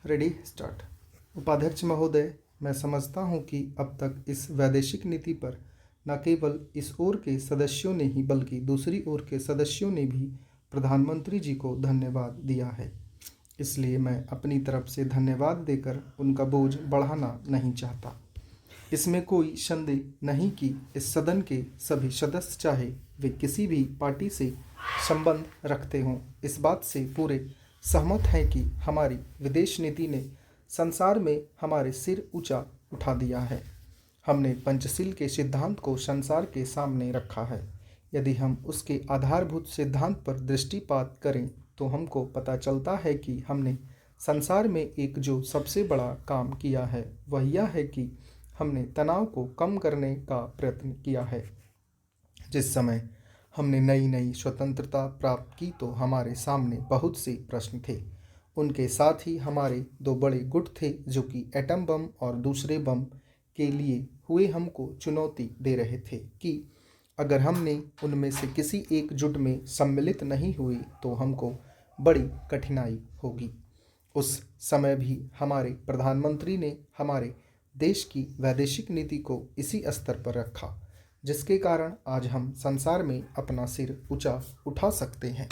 Ready start. उपाध्यक्ष महोदय, मैं समझता हूं कि अब तक इस वैदेशिक नीति पर न केवल इस ओर के सदस्यों ने ही बल्कि दूसरी ओर के सदस्यों ने भी प्रधानमंत्री जी को धन्यवाद दिया है। इसलिए मैं अपनी तरफ से धन्यवाद देकर उनका बोझ बढ़ाना नहीं चाहता। इसमें कोई संदेह नहीं कि इस सदन के सभी सदस्य, चाहे वे किसी भी पार्टी से संबंध रखते हों, इस बात से पूरे सहमत हैं कि हमारी विदेश नीति ने संसार में हमारे सिर ऊंचा उठा दिया है। हमने पंचशील के सिद्धांत को संसार के सामने रखा है। यदि हम उसके आधारभूत सिद्धांत पर दृष्टिपात करें तो हमको पता चलता है कि हमने संसार में एक जो सबसे बड़ा काम किया है वह यह है कि हमने तनाव को कम करने का प्रयत्न किया है। जिस समय हमने नई नई स्वतंत्रता प्राप्त की तो हमारे सामने बहुत से प्रश्न थे। उनके साथ ही हमारे दो बड़े गुट थे जो कि एटम बम और दूसरे बम के लिए हुए हमको चुनौती दे रहे थे कि अगर हमने उनमें से किसी एक जुट में सम्मिलित नहीं हुए तो हमको बड़ी कठिनाई होगी। उस समय भी हमारे प्रधानमंत्री ने हमारे देश की वैदेशिक नीति को इसी स्तर पर रखा जिसके कारण आज हम संसार में अपना सिर ऊंचा उठा सकते हैं।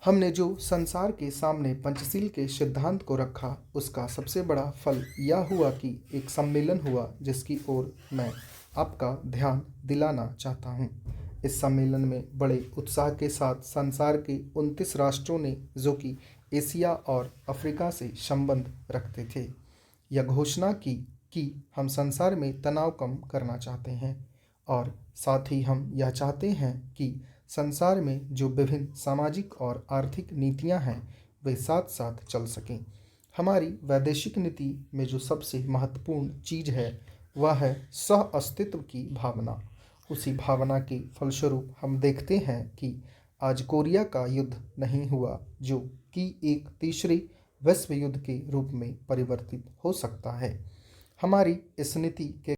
हमने जो संसार के सामने पंचशील के सिद्धांत को रखा उसका सबसे बड़ा फल यह हुआ कि एक सम्मेलन हुआ जिसकी ओर मैं आपका ध्यान दिलाना चाहता हूँ। इस सम्मेलन में बड़े उत्साह के साथ संसार के 29 राष्ट्रों ने, जो कि एशिया और अफ्रीका से संबंध रखते थे, यह घोषणा की कि हम संसार में तनाव कम करना चाहते हैं और साथ ही हम यह चाहते हैं कि संसार में जो विभिन्न सामाजिक और आर्थिक नीतियां हैं वे साथ साथ चल सकें। हमारी वैदेशिक नीति में जो सबसे महत्वपूर्ण चीज़ है वह है सह अस्तित्व की भावना। उसी भावना के फलस्वरूप हम देखते हैं कि आज कोरिया का युद्ध नहीं हुआ जो कि एक तीसरे विश्व युद्ध के रूप में परिवर्तित हो सकता है। हमारी इस नीति के